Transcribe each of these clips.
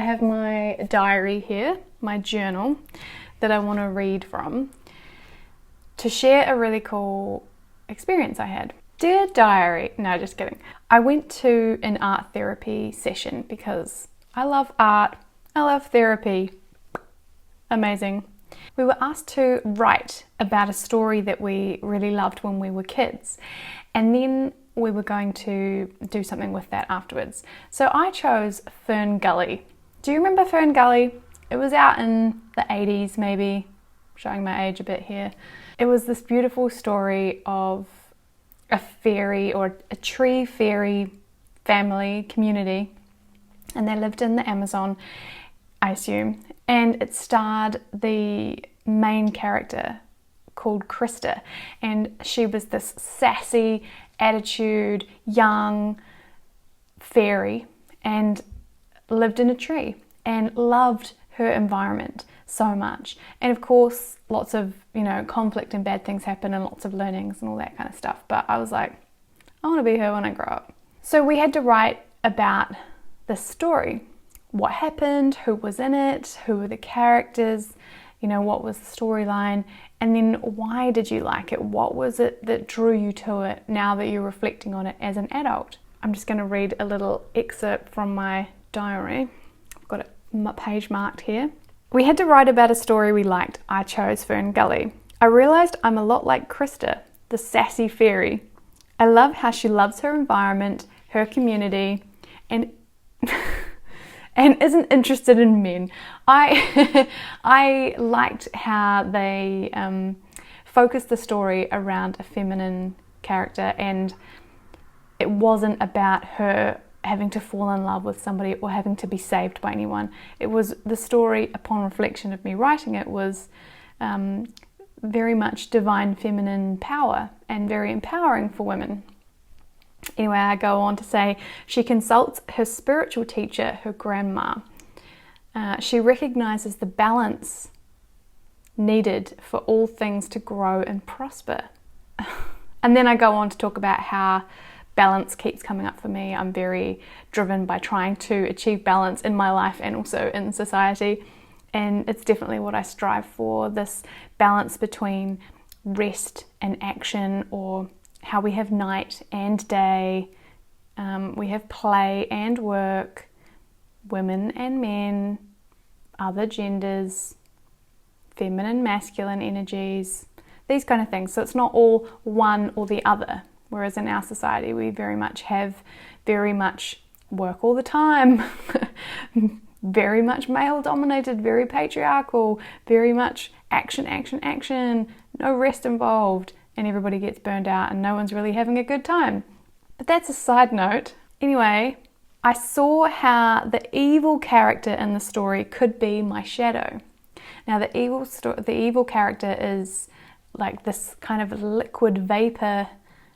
I have my diary here, my journal, that I want to read from to share a really cool experience I had. Dear diary, no, just kidding. I went to an art therapy session because I love art, I love therapy. Amazing. We were asked to write about a story that we really loved when we were kids, and then we were going to do something with that afterwards. So I chose Fern Gully. Do you remember Fern Gully? It was out in the 80s maybe, showing my age a bit here. It was this beautiful story of a fairy or a tree fairy family community, and they lived in the Amazon, I assume, and it starred the main character called Krista, and she was this sassy attitude young fairy and lived in a tree and loved her environment so much. And of course lots of conflict and bad things happen and lots of learnings and all that kind of stuff, but I was like, I want to be her when I grow up. So we had to write about this story. What happened, who was in it, who were the characters, what was the storyline, and then why did you like it? What was it that drew you to it now that you're reflecting on it as an adult? I'm just going to read a little excerpt from my diary. I've got a page marked here. We had to write about a story we liked. I chose Fern Gully. I realised I'm a lot like Krista, the sassy fairy. I love how she loves her environment, her community, and isn't interested in men. I liked how they focused the story around a feminine character, and it wasn't about her having to fall in love with somebody or having to be saved by anyone. It was the story, upon reflection of me writing it, was very much divine feminine power and very empowering for women. Anyway, I go on to say she consults her spiritual teacher, her grandma. She recognises the balance needed for all things to grow and prosper. And then I go on to talk about how balance keeps coming up for me. I'm very driven by trying to achieve balance in my life and also in society. And it's definitely what I strive for, this balance between rest and action, or how we have night and day, we have play and work, women and men, other genders, feminine, masculine energies, these kind of things. So it's not all one or the other. Whereas in our society, we very much work all the time, very much male dominated, very patriarchal, very much action, action, action, no rest involved, and everybody gets burned out and no one's really having a good time. But that's a side note. Anyway, I saw how the evil character in the story could be my shadow. Now the evil character is like this kind of liquid vapor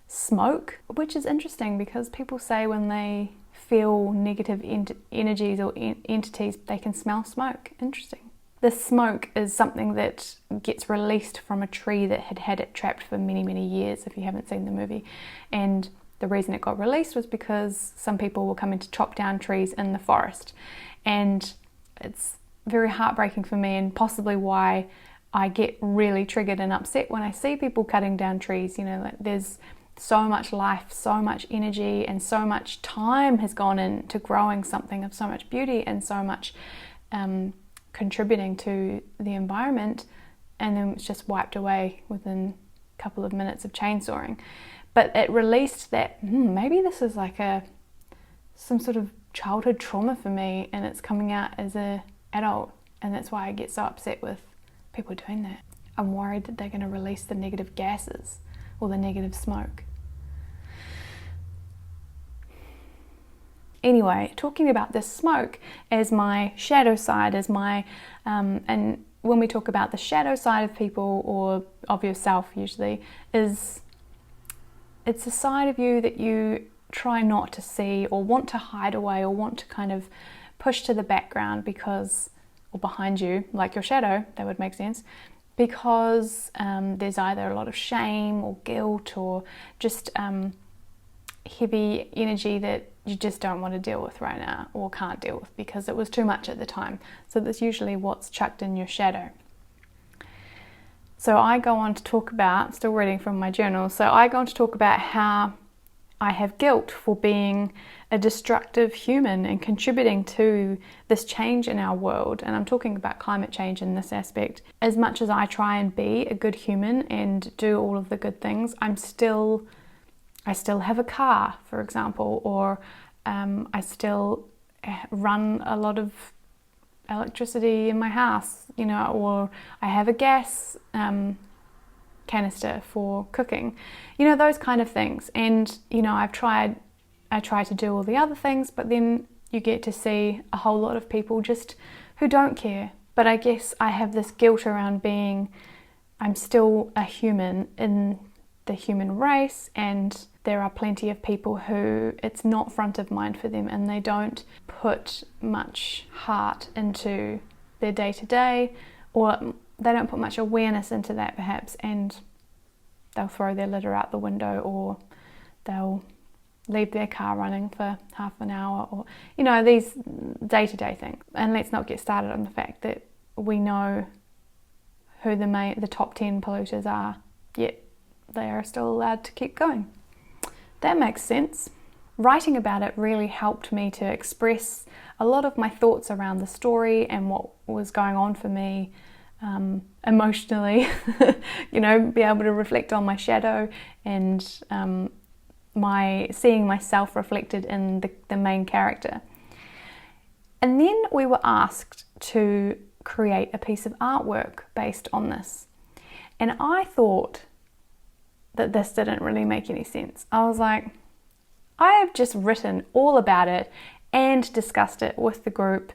smoke, which is interesting because people say when they feel negative energies or entities, they can smell smoke. Interesting. This smoke is something that gets released from a tree that had it trapped for many, many years, if you haven't seen the movie. And the reason it got released was because some people were coming to chop down trees in the forest. And it's very heartbreaking for me, and possibly why I get really triggered and upset when I see people cutting down trees. There's so much life, so much energy, and so much time has gone into growing something of so much beauty and so much contributing to the environment, and then it's just wiped away within a couple of minutes of chainsawing. But it released that maybe this is like some sort of childhood trauma for me, and it's coming out as an adult, and that's why I get so upset with people doing that. I'm worried that they're going to release the negative gases or the negative smoke. Anyway, talking about this smoke as my shadow side, as my and when we talk about the shadow side of people or of yourself, usually it's a side of you that you try not to see or want to hide away or want to kind of push to the background because, or behind you, like your shadow, that would make sense, because there's either a lot of shame or guilt or just heavy energy that you just don't want to deal with right now, or can't deal with because it was too much at the time. So that's usually what's chucked in your shadow. So I go on to talk about, still reading from my journal, so I go on to talk about how I have guilt for being a destructive human and contributing to this change in our world. And I'm talking about climate change in this aspect. As much as I try and be a good human and do all of the good things, I still have a car, for example, or I still run a lot of electricity in my house, or I have a gas canister for cooking, those kind of things. And I try to do all the other things, but then you get to see a whole lot of people just who don't care. But I guess I have this guilt around I'm still a human in the human race, and there are plenty of people who it's not front of mind for them, and they don't put much heart into their day-to-day, or they don't put much awareness into that perhaps, and they'll throw their litter out the window, or they'll leave their car running for half an hour, or these day-to-day things. And let's not get started on the fact that we know who the top 10 polluters are, yet they are still allowed to keep going. That makes sense. Writing about it really helped me to express a lot of my thoughts around the story and what was going on for me emotionally, be able to reflect on my shadow and seeing myself reflected in the main character. And then we were asked to create a piece of artwork based on this. And I thought that this didn't really make any sense. I was like, I have just written all about it and discussed it with the group.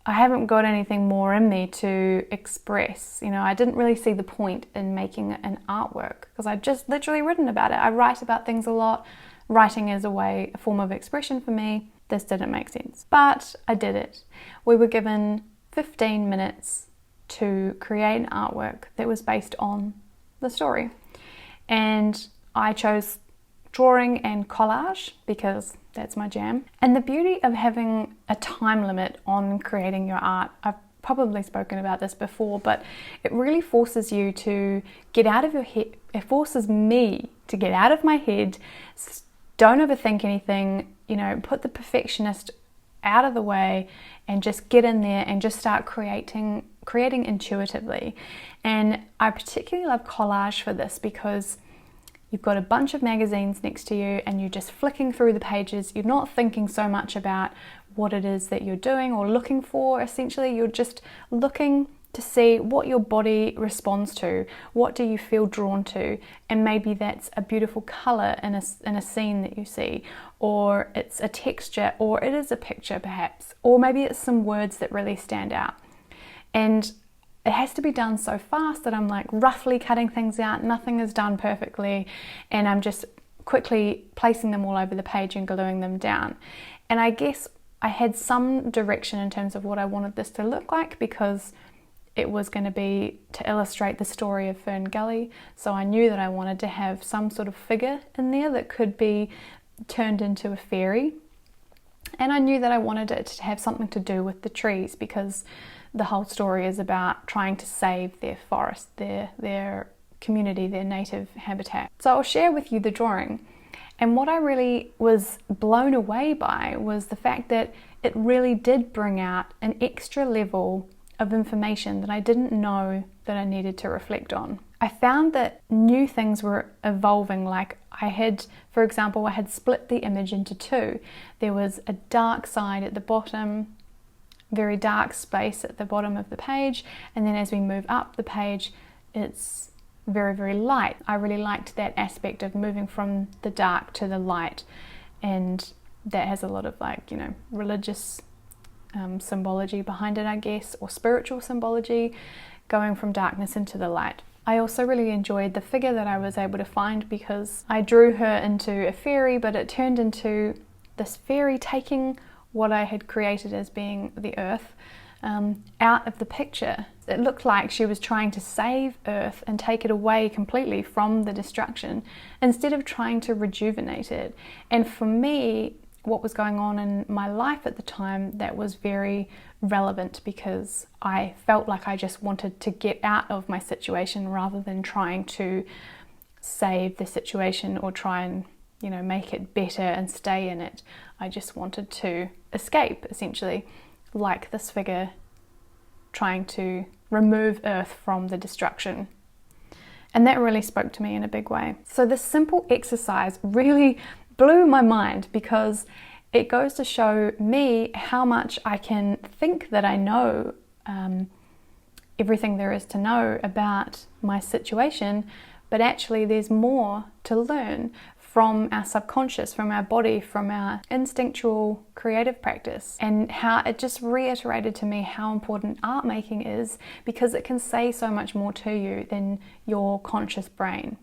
I haven't got anything more in me to express. I didn't really see the point in making an artwork because I'd just literally written about it. I write about things a lot. Writing is a form of expression for me. This didn't make sense, but I did it. We were given 15 minutes to create an artwork that was based on the story. And I chose drawing and collage because that's my jam. And the beauty of having a time limit on creating your art, I've probably spoken about this before, but it really forces you to get out of your head. It forces me to get out of my head, don't overthink anything, put the perfectionist out of the way and just get in there and just start creating intuitively. And I particularly love collage for this because you've got a bunch of magazines next to you and you're just flicking through the pages. You're not thinking so much about what it is that you're doing or looking for. Essentially, you're just looking to see what your body responds to. What do you feel drawn to? And maybe that's a beautiful color in a scene that you see, or it's a texture, or it is a picture perhaps, or maybe it's some words that really stand out. And it has to be done so fast that I'm like roughly cutting things out. Nothing is done perfectly, and I'm just quickly placing them all over the page and gluing them down. And I guess I had some direction in terms of what I wanted this to look like because it was going to be to illustrate the story of Fern Gully. So I knew that I wanted to have some sort of figure in there that could be turned into a fairy. And I knew that I wanted it to have something to do with the trees because the whole story is about trying to save their forest, their community, their native habitat. So I'll share with you the drawing. And what I really was blown away by was the fact that it really did bring out an extra level of information that I didn't know that I needed to reflect on. I found that new things were evolving. Like for example, I had split the image into two. There was a dark side at the bottom, very dark space at the bottom of the page, and then as we move up the page, it's very, very light. I really liked that aspect of moving from the dark to the light, and that has a lot of religious symbology behind it, I guess, or spiritual symbology, going from darkness into the light. I also really enjoyed the figure that I was able to find because I drew her into a fairy, but it turned into this fairy taking what I had created as being the earth, out of the picture. It looked like she was trying to save Earth and take it away completely from the destruction instead of trying to rejuvenate it. And for me, what was going on in my life at the time, that was very relevant because I felt like I just wanted to get out of my situation rather than trying to save the situation or try and, you know, make it better and stay in it. I just wanted to escape, essentially, like this figure trying to remove Earth from the destruction. And that really spoke to me in a big way. So this simple exercise really blew my mind because it goes to show me how much I can think that I know everything there is to know about my situation, but actually there's more to learn from our subconscious, from our body, from our instinctual creative practice, and how it just reiterated to me how important art making is, because it can say so much more to you than your conscious brain.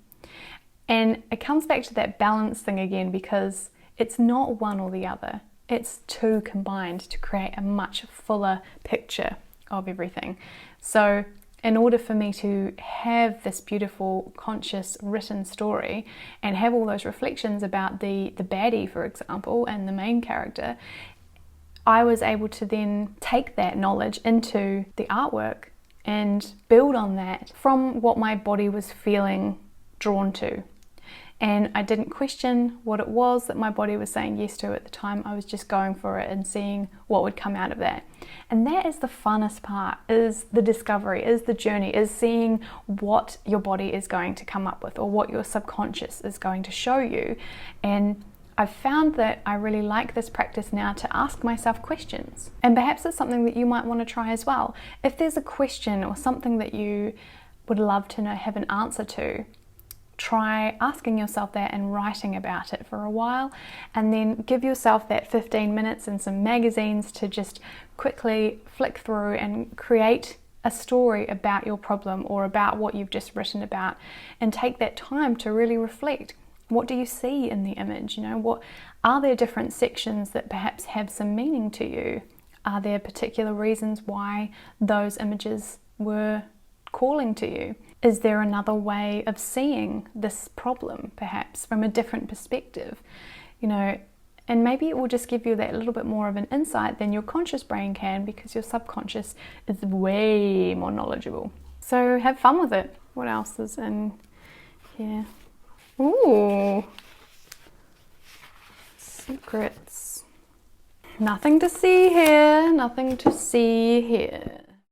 And it comes back to that balance thing again, because it's not one or the other. It's two combined to create a much fuller picture of everything. So in order for me to have this beautiful conscious written story and have all those reflections about the baddie, for example, and the main character, I was able to then take that knowledge into the artwork and build on that from what my body was feeling drawn to. And I didn't question what it was that my body was saying yes to at the time. I was just going for it and seeing what would come out of that. And that is the funnest part, is the discovery, is the journey, is seeing what your body is going to come up with or what your subconscious is going to show you. And I've found that I really like this practice now to ask myself questions. And perhaps it's something that you might want to try as well. If there's a question or something that you would love to know, have an answer to, try asking yourself that and writing about it for a while, and then give yourself that 15 minutes and some magazines to just quickly flick through and create a story about your problem or about what you've just written about, and take that time to really reflect. What do you see in the image? You know, what are there different sections that perhaps have some meaning to you? Are there particular reasons why those images were calling to you? Is there another way of seeing this problem, perhaps from a different perspective? You know, and maybe it will just give you that little bit more of an insight than your conscious brain can, because your subconscious is way more knowledgeable. So have fun with it. What else is in here? Ooh, secrets. Nothing to see here, nothing to see here.